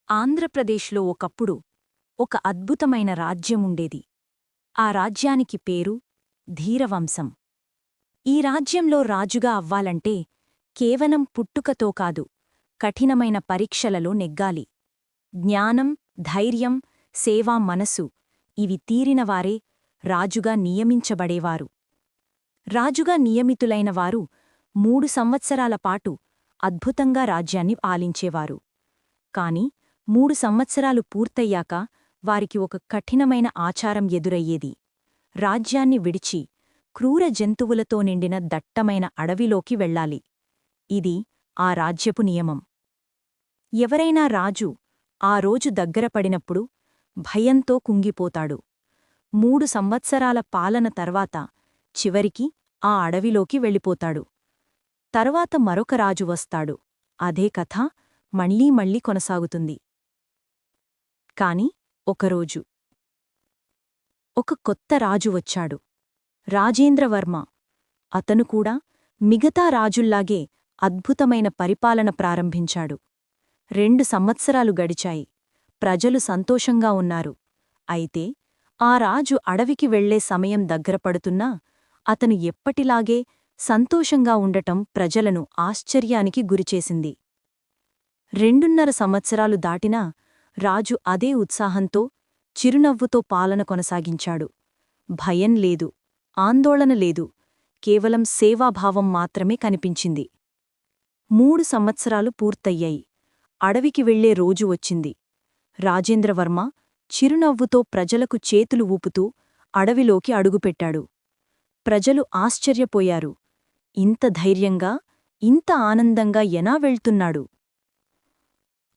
ఆంధ్రప్రదేశ్లో ఒకప్పుడు ఒక అద్భుతమైన రాజ్యముండేది. ఆ రాజ్యానికి పేరు ధీరవంశం. ఈ రాజ్యంలో రాజుగా అవ్వాలంటే కేవలం పుట్టుకతో కాదు, కఠినమైన పరీక్షలలో నెగ్గాలి. జ్ఞానం, ధైర్యం, సేవా మనసు ఇవి తీరినవారే రాజుగా నియమించబడేవారు. రాజుగా నియమితులైనవారు 3 సంవత్సరాల పాటు అద్భుతంగా రాజ్యాన్ని పాలించేవారు. కాని 3 సంవత్సరాలు పూర్తయ్యాక వారికి ఒక కఠినమైన ఆచారం ఎదురయ్యేది. రాజ్యాన్ని విడిచి క్రూర జంతువులతో నిండిన దట్టమైన అడవిలోకి వెళ్ళాలి. ఇది ఆ రాజ్యపు నియమం. ఎవరైనా రాజు ఆ రోజు దగ్గరపడినప్పుడు భయంతో కుంగిపోతాడు. 3 సంవత్సరాల పాలన తర్వాత చివరికి ఆ అడవిలోకి వెళ్ళిపోతాడు. తరువాత మరొక రాజు వస్తాడు. అదే కథ మళ్ళీ మళ్ళీ కొనసాగుతుంది. కాని ఒకరోజు ఒక కొత్త రాజు వచ్చాడు. రాజేంద్రవర్మ. అతను కూడా మిగతా రాజుల్లాగే అద్భుతమైన పరిపాలన ప్రారంభించాడు. 2 సంవత్సరాలు గడిచాయి. ప్రజలు సంతోషంగా ఉన్నారు. అయితే ఆ రాజు అడవికి వెళ్లే సమయం దగ్గరపడుతున్నా అతను ఎప్పటిలాగే సంతోషంగా ఉండటం ప్రజలను ఆశ్చర్యానికి గురిచేసింది. 2.5 సంవత్సరాలు దాటినా రాజు అదే ఉత్సాహంతో, చిరునవ్వుతో పాలన కొనసాగించాడు. భయం లేదు, ఆందోళన లేదు, కేవలం సేవాభావం మాత్రమే కనిపించింది. 3 సంవత్సరాలు పూర్తయ్యాయి. అడవికి వెళ్లే రోజు వచ్చింది. రాజేంద్రవర్మ చిరునవ్వుతో ప్రజలకు చేతులు ఊపుతూ అడవిలోకి అడుగుపెట్టాడు. ప్రజలు ఆశ్చర్యపోయారు. ఇంత ధైర్యంగా, ఇంత ఆనందంగా ఎలా వెళ్తున్నాడు?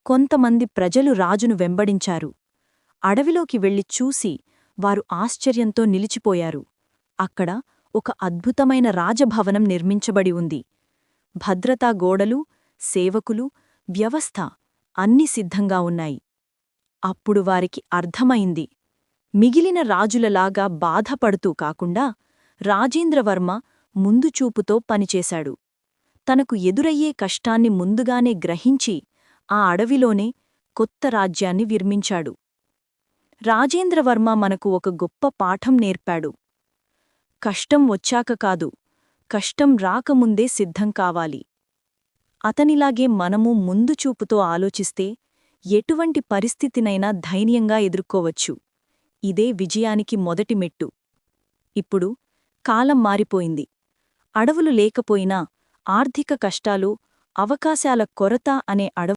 కొంతమంది ప్రజలు రాజును వెంబడించారు. అడవిలోకి వెళ్లి చూసి వారు ఆశ్చర్యంతో నిలిచిపోయారు. అక్కడ ఒక అద్భుతమైన రాజభవనం నిర్మించబడి ఉంది. భద్రతా గోడలు, సేవకులు, వ్యవస్థ అన్నీ సిద్ధంగా ఉన్నాయి. అప్పుడు వారికి అర్థమైంది. మిగిలిన రాజులలాగా బాధపడుతూ కాకుండా రాజేంద్రవర్మ ముందుచూపుతో పనిచేశాడు. తనకు ఎదురయ్యే కష్టాన్ని ముందుగానే గ్రహించి ఆ అడవిలోనే కొత్త రాజ్యాన్ని నిర్మించాడు. రాజేంద్రవర్మ మనకు ఒక గొప్ప పాఠం నేర్పాడు. కష్టం వచ్చాక కాదు, కష్టం రాకముందే సిద్ధం కావాలి. అతనిలాగే మనము ముందుచూపుతో ఆలోచిస్తే ఎటువంటి పరిస్థితినైనా ధైర్యంగా ఎదుర్కోవచ్చు. ఇదే విజయానికి మొదటి మెట్టు. ఇప్పుడు కాలం మారిపోయింది. అడవులు లేకపోయినా ఆర్థిక కష్టాలు, అవకాశాల కొరత అనే